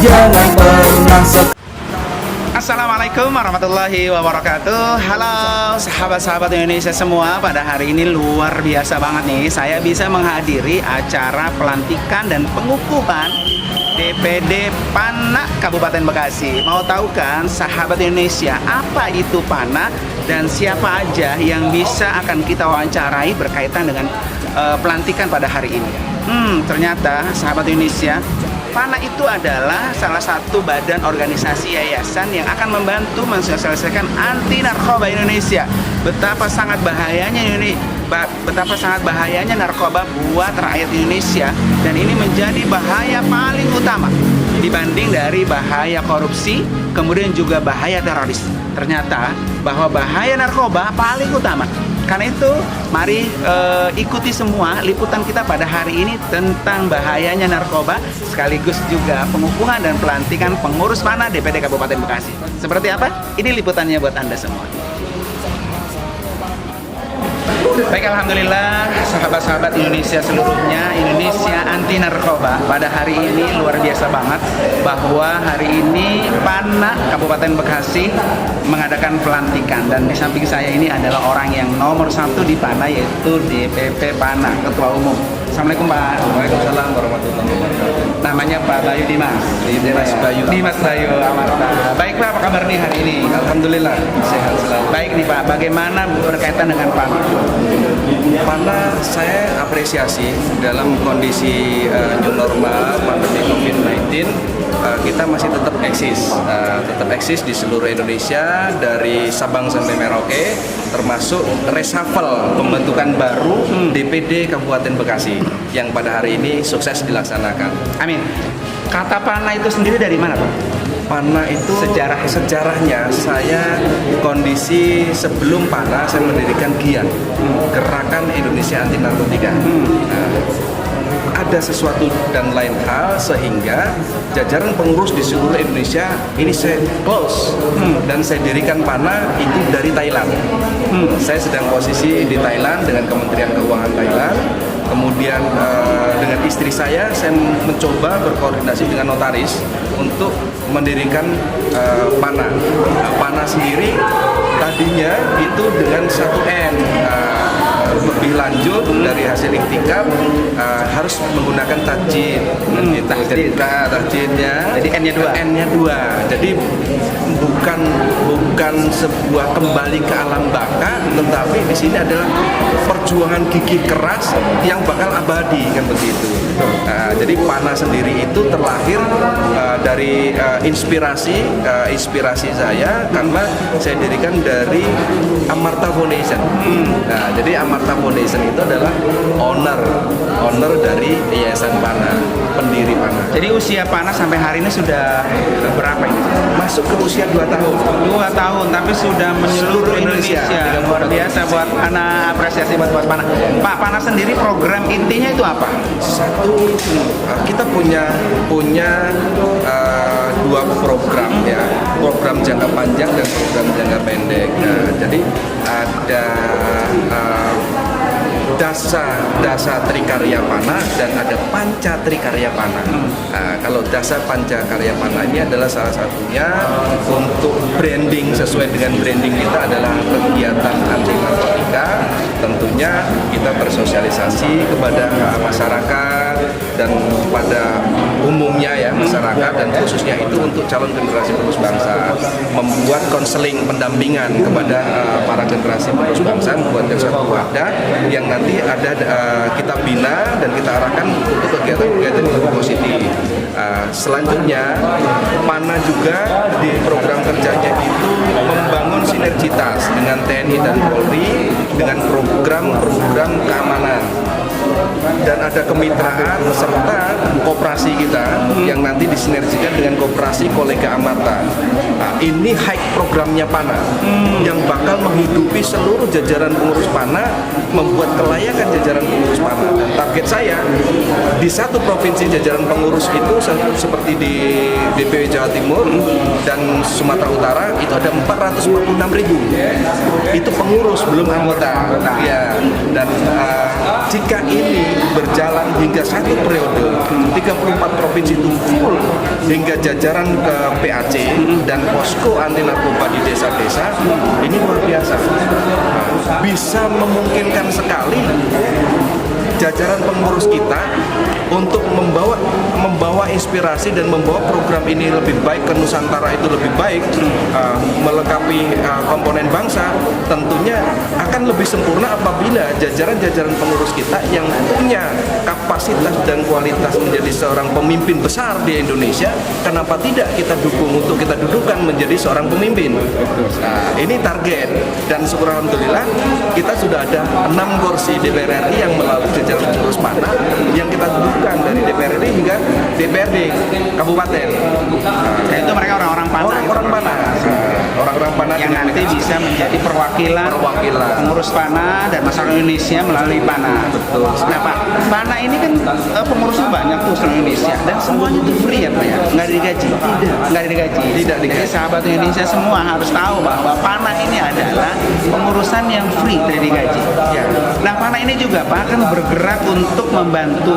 jangan pernah Assalamualaikum warahmatullahi wabarakatuh. Halo sahabat-sahabat Indonesia semua. Pada hari ini luar biasa banget nih, saya bisa menghadiri acara pelantikan dan pengukuhan DPD PANA Kabupaten Bekasi. Mau tahu kan sahabat Indonesia apa itu PANA dan siapa aja yang bisa akan kita wawancarai berkaitan dengan pelantikan pada hari ini? Ternyata sahabat Indonesia, PANA itu adalah salah satu badan organisasi yayasan yang akan membantu mensosialisasikan anti narkoba Indonesia. Betapa sangat bahayanya narkoba buat rakyat Indonesia, dan ini menjadi bahaya paling utama dibanding dari bahaya korupsi, kemudian juga bahaya teroris. Ternyata bahwa bahaya narkoba paling utama. Karena itu, mari ikuti semua liputan kita pada hari ini tentang bahayanya narkoba, sekaligus juga pengukuhan dan pelantikan pengurus PANA DPD Kabupaten Bekasi. Seperti apa? Ini liputannya buat Anda semua. Baik, alhamdulillah sahabat-sahabat Indonesia seluruhnya, Indonesia anti narkoba pada hari ini luar biasa banget, bahwa hari ini PANA Kabupaten Bekasi mengadakan pelantikan, dan di samping saya ini adalah orang yang nomor satu di PANA, yaitu DPP PANA, Ketua Umum. Assalamualaikum Pak. Waalaikumsalam warahmatullahi wabarakatuh. Namanya Pak Bayu Dimas. Dimas Bayu Amarta. Baik Pak, apa kabar nih hari ini? Alhamdulillah sehat selalu. Baik nih Pak, bagaimana berkaitan dengan PANA? PANA saya apresiasi dalam kondisi new normal pandemi COVID-19, kita masih tetap eksis di seluruh Indonesia, dari Sabang sampai Merauke, termasuk reshuffle pembentukan baru DPD Kabupaten Bekasi yang pada hari ini sukses dilaksanakan. Amin. Kata PANA itu sendiri dari mana Pak? PANA itu sejarahnya saya kondisi sebelum PANA saya mendirikan GIAN, Gerakan Indonesia Anti Narkotika. Ada sesuatu dan lain hal sehingga jajaran pengurus di seluruh Indonesia ini saya close dan saya dirikan PANA itu dari Thailand. Saya sedang posisi di Thailand dengan Kementerian Keuangan Thailand. Kemudian dengan istri saya mencoba berkoordinasi dengan notaris untuk mendirikan PANA. PANA sendiri tadinya itu dengan 1N. Lebih lanjut dari hasil iktikaf harus menggunakan tajin. Tajinnya jadi N-nya 2. Jadi bukan sebuah kembali ke alam baka, tetapi di sini adalah perjuangan gigih keras yang bakal abadi, kan begitu. Jadi PANA sendiri itu terlahir dari inspirasi saya, karena saya dirikan dari Amarta Foundation. Jadi Amarta Foundation itu adalah owner dari Yayasan PANA, pendiri PANA. Jadi usia PANA sampai hari ini sudah berapa ini? Masuk ke usia 2 tahun. 2 tahun, tapi sudah menyeluruh Indonesia. Luar biasa buat PANA, apresiasi buat PANA. Pak, PANA sendiri program intinya itu apa? Satu, kita punya 2 program ya, program jangka panjang dan program jangka pendek. Jadi ada Dasa Trikarya PANA dan ada Panca Trikarya PANA. Kalau Dasa Panca Karya PANA ini adalah salah satunya untuk branding, sesuai dengan branding kita adalah kegiatan anti narkotika. Tentunya kita bersosialisasi kepada masyarakat dan pada umumnya ya, masyarakat dan khususnya itu untuk calon generasi penerus bangsa, membuat konseling pendampingan kepada para generasi penerus bangsa, membuatkan suatu wadah yang nanti ada kita bina dan kita arahkan untuk kegiatan-kegiatan yang lebih positif. Selanjutnya PANA juga di program kerjanya itu membangun sinergitas dengan TNI dan Polri dengan program-program keamanan, dan ada kemitraan serta koperasi kita yang nanti disinergikan dengan koperasi kolega Amarta. Ini high programnya PANA yang bakal menghidupi seluruh jajaran pengurus PANA, membuat kelayakan jajaran pengurus PANA. Dan target saya di satu provinsi jajaran pengurus itu seperti di DPW Jawa Timur dan Sumatera Utara itu ada 446.000. Itu pengurus, belum anggota. Ya, dan jika ini ini berjalan hingga satu periode, 34 provinsi itu full hingga jajaran ke PAC dan posko anti narkoba di desa-desa, ini luar biasa. Bisa memungkinkan sekali jajaran pengurus kita untuk membawa inspirasi dan membawa program ini lebih baik ke Nusantara, itu lebih baik, melengkapi komponen bangsa. Tentunya akan lebih sempurna apabila jajaran-jajaran pengurus kita yang punya kapasitas dan kualitas menjadi seorang pemimpin besar di Indonesia, kenapa tidak kita dukung untuk kita dudukan menjadi seorang pemimpin. Nah, ini target, dan syukur alhamdulillah kita sudah ada 6 kursi DPR RI yang melalui jajaran pengurus PANA yang kita dudukan dari DPR RI hingga DPRD kabupaten. Dan itu mereka orang-orang PANA. Orang-orang PANA. Orang-orang PANA yang nanti bisa menjadi perwakilan pengurus PANA dan masyarakat Indonesia melalui PANA. Betul. Nah Pak, PANA ini kan pengurusnya banyak tuh seluruh Indonesia dan semuanya itu free ya Pak ya? Nggak digaji? Nggak digaji. Tidak digaji. Jadi sahabat Indonesia semua harus tahu bahwa PANA ini adalah pengurusan yang free, tidak digaji. Ya. Nah PANA ini juga Pak kan bergerak untuk membantu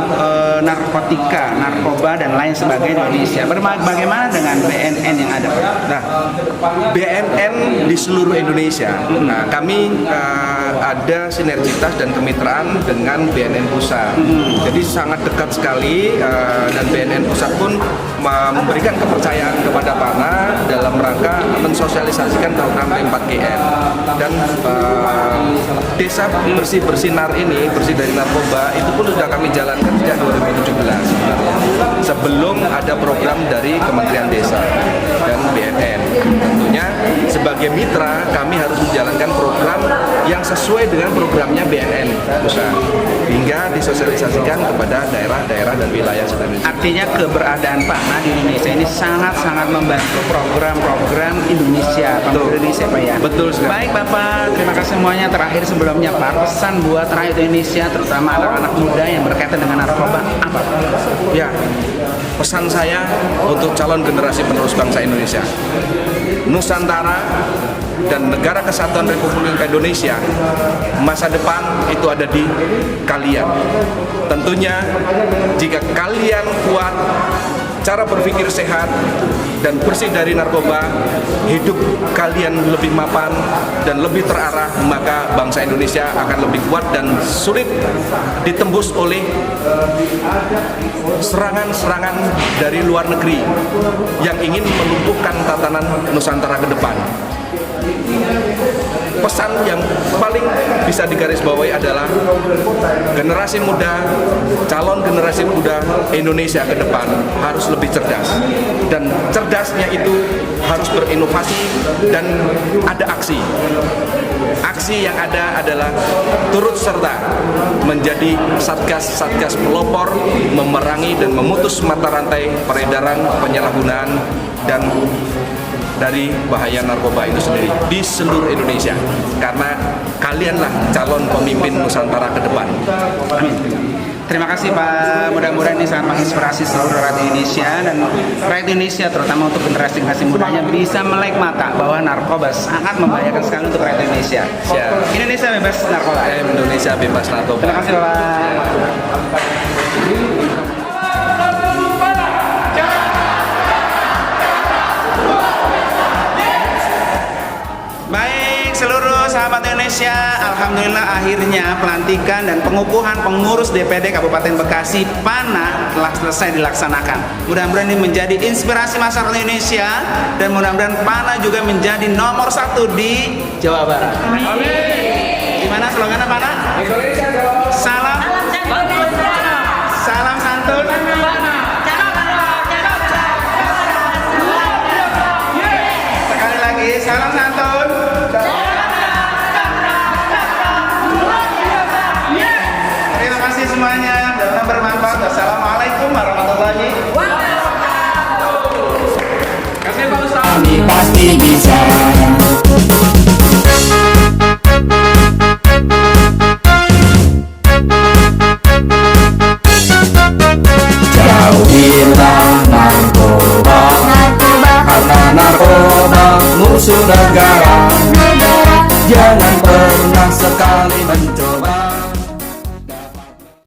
narkotika, narkoba dan lain sebagainya di Indonesia. Bagaimana dengan BNN yang ada Pak? Nah, BNN di seluruh Indonesia. Nah, kami ada sinergitas dan kemitraan dengan BNN Pusat. Jadi sangat dekat sekali, dan BNN Pusat pun memberikan kepercayaan kepada PANA dalam rangka mensosialisasikan program 4GN. Dan desa bersih bersinar ini, bersih dari narkoba, itu pun sudah kami jalankan sejak 2017 sebenarnya. Sebelum ada program dari Kementerian Desa dan BNN. Tentunya sebagai mitra kami harus menjalankan program yang sesuai dengan programnya BNN Pusat hingga disosialisasikan kepada daerah-daerah dan wilayah seluruh Indonesia. Artinya keberadaan PANA di Indonesia ini sangat-sangat membantu program-program Indonesia, Indonesia Pak ya. Betul sekali. Baik Bapak, terima kasih semuanya. Terakhir sebelumnya Pak, pesan buat rakyat Indonesia terutama anak-anak muda yang berkaitan dengan narkoba apa? Ya, pesan saya untuk calon generasi penerus bangsa Indonesia, Nusantara dan Negara Kesatuan Republik Indonesia, masa depan itu ada di kalian. Tentunya jika kalian kuat, cara berpikir sehat dan bersih dari narkoba, hidup kalian lebih mapan dan lebih terarah, maka bangsa Indonesia akan lebih kuat dan sulit ditembus oleh serangan-serangan dari luar negeri yang ingin melumpuhkan tatanan Nusantara ke depan. Pesan yang paling bisa digarisbawahi adalah generasi muda, calon generasi muda Indonesia ke depan harus lebih cerdas, dan cerdasnya itu harus berinovasi dan ada aksi. Aksi yang ada adalah turut serta menjadi satgas-satgas pelopor, memerangi dan memutus mata rantai peredaran, penyalahgunaan dan dari bahaya narkoba itu sendiri di seluruh Indonesia, karena kalianlah calon pemimpin Nusantara ke depan. Amin. Terima kasih Pak, mudah-mudahan ini sangat menginspirasi seluruh rakyat Indonesia, dan rakyat Indonesia terutama untuk generasi mudanya bisa melek mata bahwa narkoba sangat membahayakan sekali untuk rakyat Indonesia. Indonesia bebas narkoba. Indonesia bebas narkoba. Terima kasih Bapak. Baik seluruh sahabat Indonesia, alhamdulillah akhirnya pelantikan dan pengukuhan pengurus DPD Kabupaten Bekasi PANA telah selesai dilaksanakan. Mudah-mudahan ini menjadi inspirasi masyarakat Indonesia, dan mudah-mudahan PANA juga menjadi nomor 1 di Jawa Barat. Amin. Gimana slogannya PANA? Salam Salam santun. Sekali lagi, salam santun. Terima kasih semuanya, mudah-mudahan bermanfaat. Wassalamualaikum warahmatullahi wabarakatuh. Kasih Pak Ustaz. Kami pasti bisa. Jauhilah narkoba, karena narkoba musuh negara. Jangan pernah sekali mencoba.